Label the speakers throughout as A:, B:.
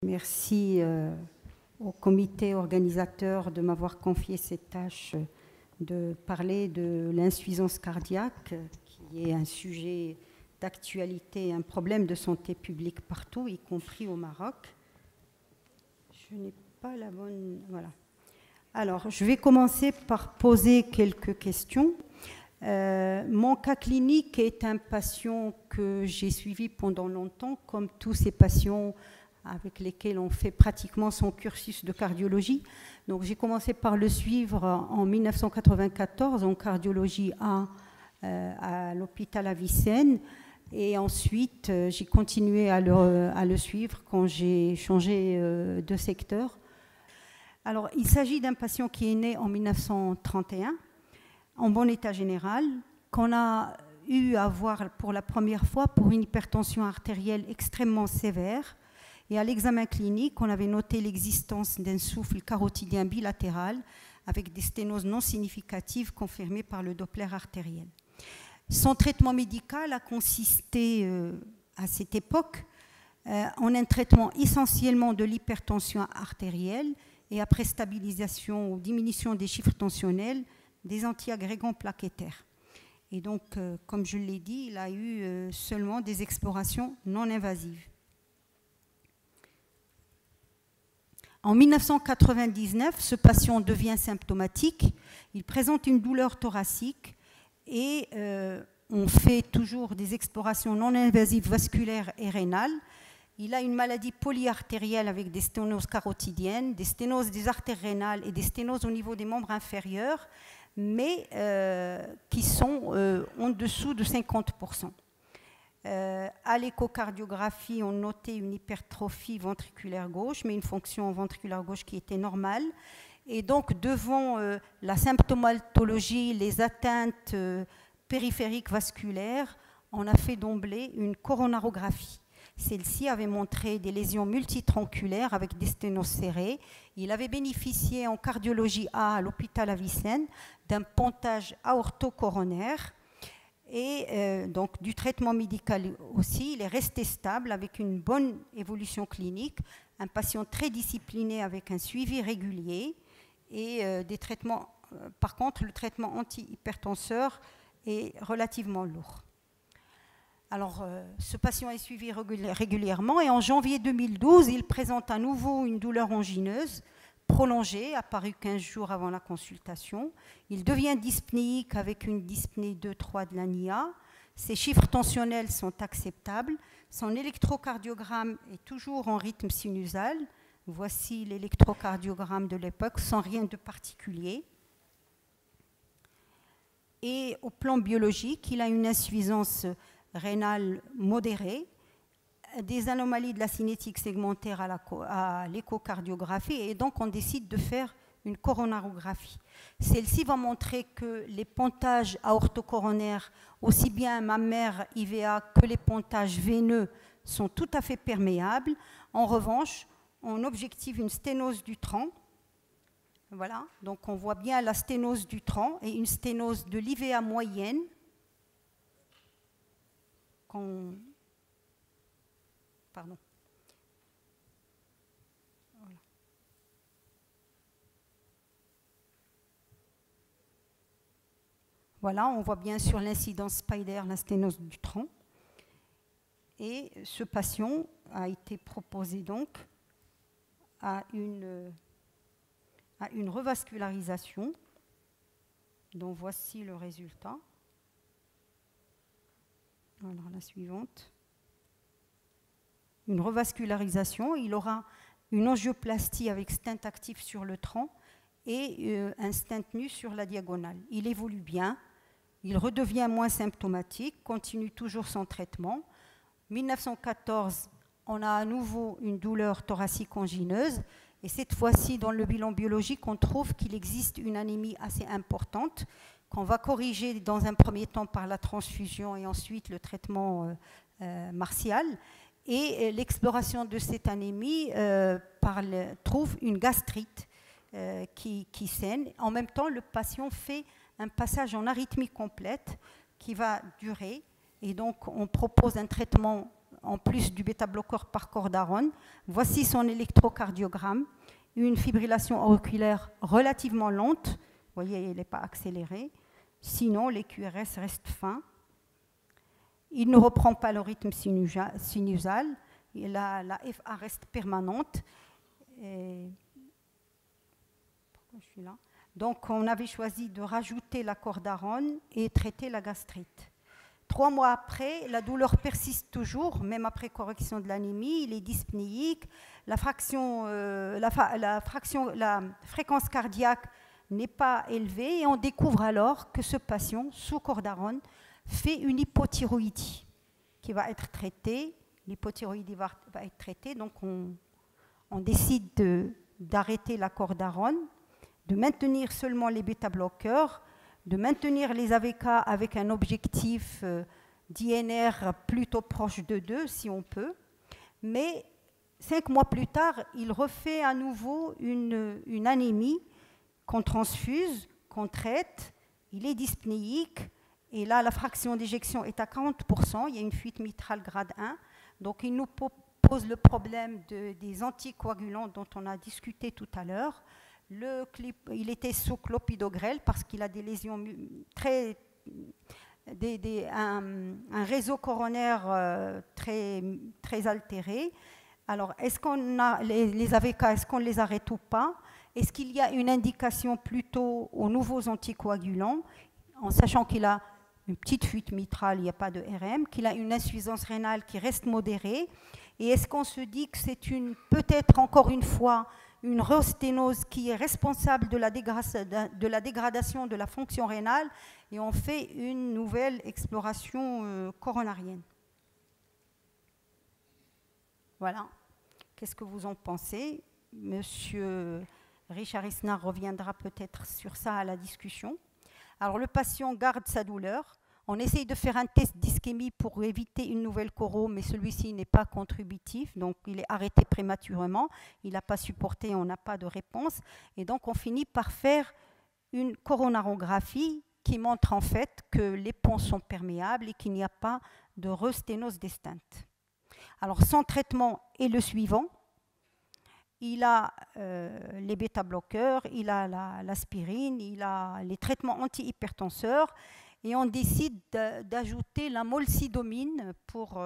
A: Merci au comité organisateur de m'avoir confié cette tâche de parler de l'insuffisance cardiaque, qui est un sujet d'actualité, un problème de santé publique partout, y compris au Maroc. Je n'ai pas la bonne... Voilà. Alors, je vais commencer par poser quelques questions. Mon cas clinique est un patient que j'ai suivi pendant longtemps, comme tous ces patients avec lesquels on fait pratiquement son cursus de cardiologie. Donc j'ai commencé par le suivre en 1994 en cardiologie à l'hôpital Avicenne, et ensuite j'ai continué à le suivre quand j'ai changé de secteur. Alors il s'agit d'un patient qui est né en 1931, en bon état général, qu'on a eu à voir pour la première fois pour une hypertension artérielle extrêmement sévère. Et à l'examen clinique, on avait noté l'existence d'un souffle carotidien bilatéral avec des sténoses non significatives confirmées par le Doppler artériel. Son traitement médical a consisté à cette époque en un traitement essentiellement de l'hypertension artérielle et après stabilisation ou diminution des chiffres tensionnels, des antiagrégants plaquettaires. Et donc, comme je l'ai dit, il a eu seulement des explorations non invasives. En 1999, ce patient devient symptomatique, il présente une douleur thoracique et on fait toujours des explorations non invasives vasculaires et rénales. Il a une maladie polyartérielle avec des sténoses carotidiennes, des sténoses des artères rénales et des sténoses au niveau des membres inférieurs, mais qui sont en dessous de 50%. À l'échocardiographie, on notait une hypertrophie ventriculaire gauche, mais une fonction ventriculaire gauche qui était normale. Et donc, devant la symptomatologie, les atteintes périphériques vasculaires, on a fait d'emblée une coronarographie. Celle-ci avait montré des lésions multitronculaires avec des sténoses serrées. Il avait bénéficié en cardiologie à l'hôpital Avicenne d'un pontage aortocoronaire. Et donc du traitement médical aussi, il est resté stable avec une bonne évolution clinique, un patient très discipliné avec un suivi régulier et des traitements. Par contre, le traitement antihypertenseur est relativement lourd. Alors, ce patient est suivi régulièrement et en janvier 2012, il présente à nouveau une douleur angineuse prolongée, apparue 15 jours avant la consultation. Il devient dyspnéique avec une dyspnée 2-3 de l'ANIA. Ses chiffres tensionnels sont acceptables. Son électrocardiogramme est toujours en rythme sinusal. Voici l'électrocardiogramme de l'époque, sans rien de particulier. Et au plan biologique, il a une insuffisance rénale modérée, des anomalies de la cinétique segmentaire à l'échocardiographie, et donc on décide de faire une coronarographie. Celle-ci va montrer que les pontages aortocoronaires, aussi bien mammaires IVA que les pontages veineux, sont tout à fait perméables. En revanche, on objective une sténose du tronc. Voilà, donc on voit bien la sténose du tronc et une sténose de l'IVA moyenne. Pardon. Voilà. Voilà, on voit bien sur l'incidence Spider la sténose du tronc. Et ce patient a été proposé donc à une revascularisation, dont voici le résultat. Alors la suivante. Une revascularisation, il aura une angioplastie avec stent actif sur le tronc et un stent nu sur la diagonale. Il évolue bien, il redevient moins symptomatique, continue toujours son traitement. 1914, on a à nouveau une douleur thoracique angineuse et cette fois-ci, dans le bilan biologique, on trouve qu'il existe une anémie assez importante qu'on va corriger dans un premier temps par la transfusion et ensuite le traitement martial. Et l'exploration de cette anémie trouve une gastrite qui saigne. En même temps, le patient fait un passage en arythmie complète qui va durer. Et donc, on propose un traitement en plus du bêta-bloqueur par cordarone. Voici son électrocardiogramme. Une fibrillation auriculaire relativement lente. Vous voyez, elle n'est pas accélérée. Sinon, les QRS restent fins. Il ne reprend pas le rythme sinusal. La FA reste permanente. Pourquoi je suis là? Donc, on avait choisi de rajouter la cordarone et traiter la gastrite. 3 mois après, la douleur persiste toujours, même après correction de l'anémie. Il est dyspnéique. La fréquence cardiaque n'est pas élevée et on découvre alors que ce patient, sous cordarone, fait une hypothyroïdie qui va être traitée. L'hypothyroïdie va être traitée, donc on décide d'arrêter la cordarone, de maintenir seulement les bêta-bloqueurs, de maintenir les AVK avec un objectif d'INR plutôt proche de 2 si on peut. Mais 5 mois plus tard, il refait à nouveau une anémie qu'on transfuse, qu'on traite. Il est dyspnéique et là, la fraction d'éjection est à 40%. Il y a une fuite mitrale grade 1. Donc, il nous pose le problème des anticoagulants dont on a discuté tout à l'heure. Il était sous clopidogrel parce qu'il a des lésions un réseau coronaire très altéré. Alors, est-ce qu'on a les AVK, est-ce qu'on les arrête ou pas? Est-ce qu'il y a une indication plutôt aux nouveaux anticoagulants, en sachant qu'il a une petite fuite mitrale, il n'y a pas de RM, qu'il a une insuffisance rénale qui reste modérée? Et est-ce qu'on se dit que c'est peut-être encore une fois une rosténose qui est responsable de la dégradation de la fonction rénale et on fait une nouvelle exploration coronarienne? Voilà. Qu'est-ce que vous en pensez? Monsieur Richard Isnard reviendra peut-être sur ça à la discussion. Alors, le patient garde sa douleur. On essaye de faire un test d'ischémie pour éviter une nouvelle coro, mais celui-ci n'est pas contributif, donc il est arrêté prématurément. Il n'a pas supporté, on n'a pas de réponse. Et donc, on finit par faire une coronarographie qui montre en fait que les ponts sont perméables et qu'il n'y a pas de resténose des stents. Alors, son traitement est le suivant. Il a les bêta-bloqueurs, il a l'aspirine, il a les traitements antihypertenseurs et on décide d'ajouter la molsidomine pour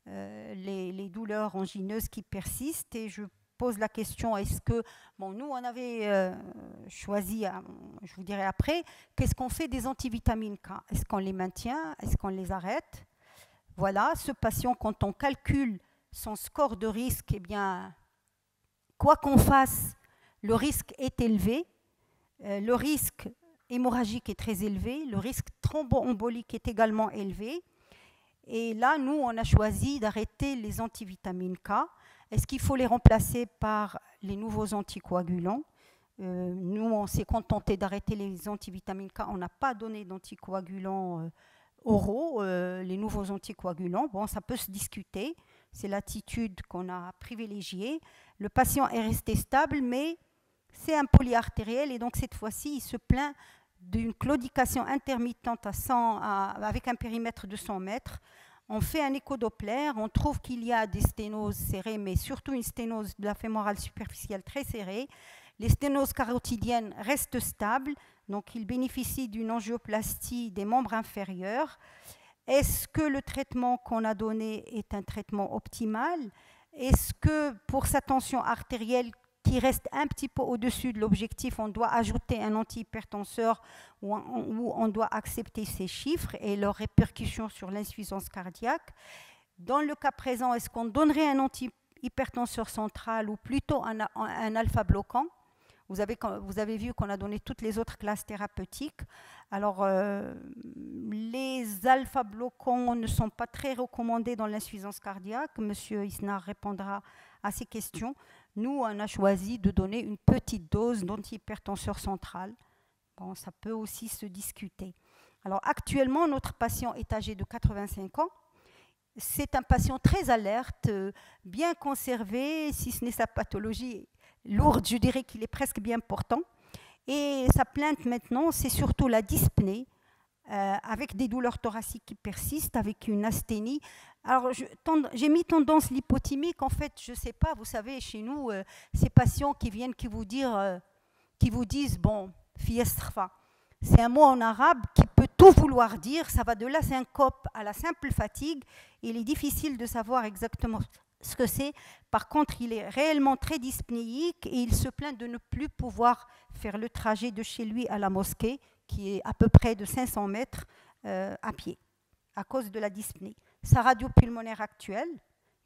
A: les douleurs angineuses qui persistent. Et je pose la question, est-ce que... Bon, nous, on avait choisi, je vous dirai après, qu'est-ce qu'on fait des antivitamines K? Est-ce qu'on les maintient? Est-ce qu'on les arrête? Voilà, ce patient, quand on calcule son score de risque, eh bien... Quoi qu'on fasse, le risque est élevé, le risque hémorragique est très élevé, le risque thromboembolique est également élevé. Et là, nous, on a choisi d'arrêter les antivitamines K. Est-ce qu'il faut les remplacer par les nouveaux anticoagulants? Nous, on s'est contenté d'arrêter les antivitamines K. On n'a pas donné d'anticoagulants oraux, les nouveaux anticoagulants. Bon, ça peut se discuter. C'est l'attitude qu'on a privilégiée. Le patient est resté stable, mais c'est un polyartériel et donc cette fois-ci, il se plaint d'une claudication intermittente avec un périmètre de 100 mètres. On fait un échodoppler, on trouve qu'il y a des sténoses serrées, mais surtout une sténose de la fémorale superficielle très serrée. Les sténoses carotidiennes restent stables, donc il bénéficie d'une angioplastie des membres inférieurs. Est-ce que le traitement qu'on a donné est un traitement optimal? Est-ce que pour sa tension artérielle qui reste un petit peu au-dessus de l'objectif, on doit ajouter un antihypertenseur ou on doit accepter ces chiffres et leurs répercussions sur l'insuffisance cardiaque? Dans le cas présent, est-ce qu'on donnerait un antihypertenseur central ou plutôt un alpha-bloquant? Vous avez vu qu'on a donné toutes les autres classes thérapeutiques. Alors, les alpha-bloquants ne sont pas très recommandés dans l'insuffisance cardiaque. Monsieur Isnard répondra à ces questions. Nous, on a choisi de donner une petite dose d'antihypertenseur central. Bon, ça peut aussi se discuter. Alors, actuellement, notre patient est âgé de 85 ans. C'est un patient très alerte, bien conservé, si ce n'est sa pathologie lourde, je dirais qu'il est presque bien portant. Et sa plainte maintenant, c'est surtout la dyspnée, avec des douleurs thoraciques qui persistent, avec une asthénie. Alors, j'ai mis tendance lipotymique. En fait, je ne sais pas, vous savez, chez nous, ces patients qui viennent qui vous disent, bon, fiestra. C'est un mot en arabe qui peut tout vouloir dire. Ça va de la syncope à la simple fatigue. Il est difficile de savoir exactement ce que c'est. Par contre, il est réellement très dyspnéique et il se plaint de ne plus pouvoir faire le trajet de chez lui à la mosquée, qui est à peu près de 500 mètres à pied, à cause de la dyspnée. Sa radio pulmonaire actuelle,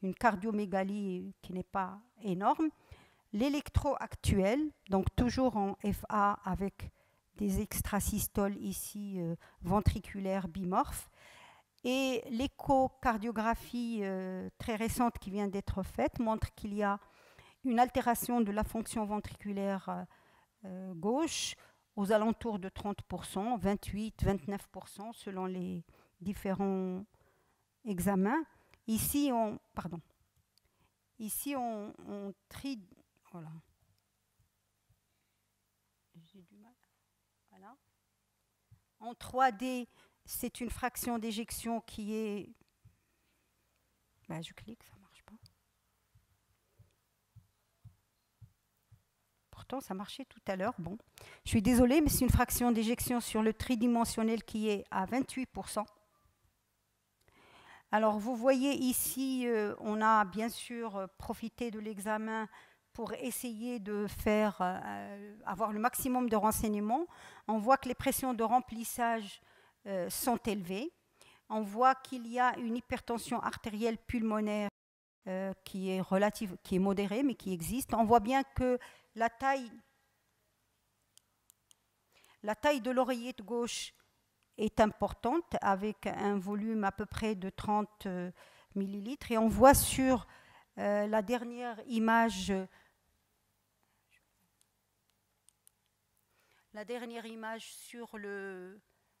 A: une cardiomégalie qui n'est pas énorme, l'électro actuel, donc toujours en FA avec des extrasystoles ici ventriculaires bimorphes, et l'échocardiographie très récente qui vient d'être faite montre qu'il y a une altération de la fonction ventriculaire gauche aux alentours de 30%, 28-29% selon les différents examens. Ici, on trie. Voilà. J'ai du mal. Voilà. En 3D, c'est une fraction d'éjection qui est. Je clique, ça ne marche pas. Pourtant, ça marchait tout à l'heure. Bon, je suis désolée, mais c'est une fraction d'éjection sur le tridimensionnel qui est à 28%. Alors, vous voyez ici, on a bien sûr profité de l'examen pour essayer de faire avoir le maximum de renseignements. On voit que les pressions de remplissage sont élevées. On voit qu'il y a une hypertension artérielle pulmonaire qui est modérée, mais qui existe. On voit bien que la taille de l'oreillette gauche est importante, avec un volume à peu près de 30 millilitres. Et on voit sur la dernière image sur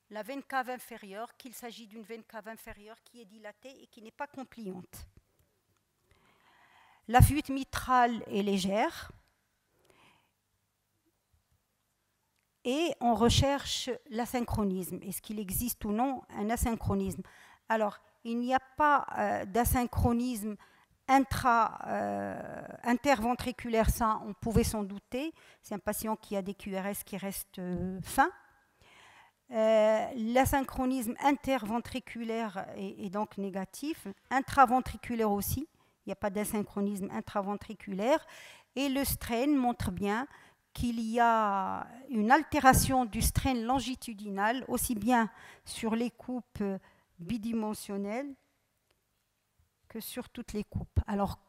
A: la veine cave inférieure, qu'il s'agit d'une veine cave inférieure qui est dilatée et qui n'est pas compliante. La fuite mitrale est légère. Et on recherche l'asynchronisme. Est-ce qu'il existe ou non un asynchronisme? Alors, il n'y a pas d'asynchronisme interventriculaire, ça, on pouvait s'en douter. C'est un patient qui a des QRS qui restent fins. L'asynchronisme interventriculaire est donc négatif. Intraventriculaire aussi. Il n'y a pas d'asynchronisme intraventriculaire. Et le strain montre bien qu'il y a une altération du strain longitudinal, aussi bien sur les coupes bidimensionnelles que sur toutes les coupes. Alors,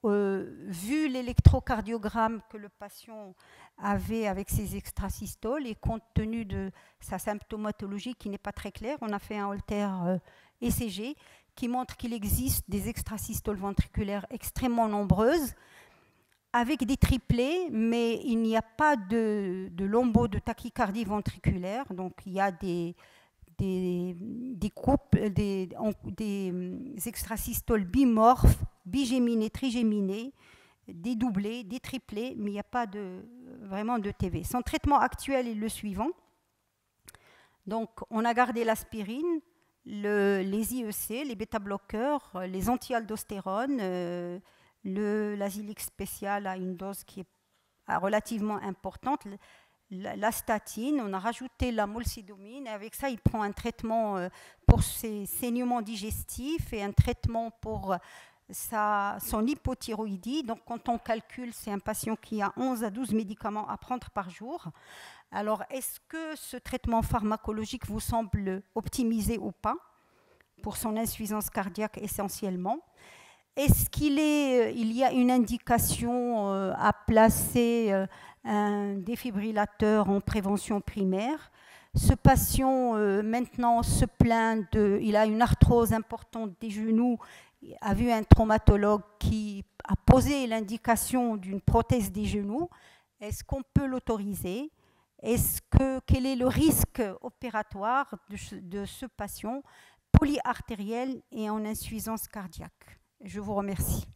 A: vu l'électrocardiogramme que le patient avait avec ses extrasystoles et compte tenu de sa symptomatologie qui n'est pas très claire, on a fait un Holter ECG qui montre qu'il existe des extrasystoles ventriculaires extrêmement nombreuses, avec des triplés, mais il n'y a pas de lombo de tachycardie ventriculaire. Donc, il y a des coupes, des extrasystoles bimorphes, bigéminées, trigéminées, des doublés, des triplés, mais il n'y a pas vraiment de TV. Son traitement actuel est le suivant. Donc, on a gardé l'aspirine, les IEC, les bêta-bloqueurs, les anti-aldostérones, l'azilique spécial a une dose qui est relativement importante. La statine, on a rajouté la molsidomine, et avec ça, il prend un traitement pour ses saignements digestifs et un traitement pour son hypothyroïdie. Donc, quand on calcule, c'est un patient qui a 11 à 12 médicaments à prendre par jour. Alors, est-ce que ce traitement pharmacologique vous semble optimisé ou pas pour son insuffisance cardiaque essentiellement? Est-ce qu'il y a une indication à placer un défibrillateur en prévention primaire? Ce patient maintenant se plaint il a une arthrose importante des genoux, a vu un traumatologue qui a posé l'indication d'une prothèse des genoux. Est-ce qu'on peut l'autoriser? Quel est le risque opératoire de ce patient polyartériel et en insuffisance cardiaque? Je vous remercie.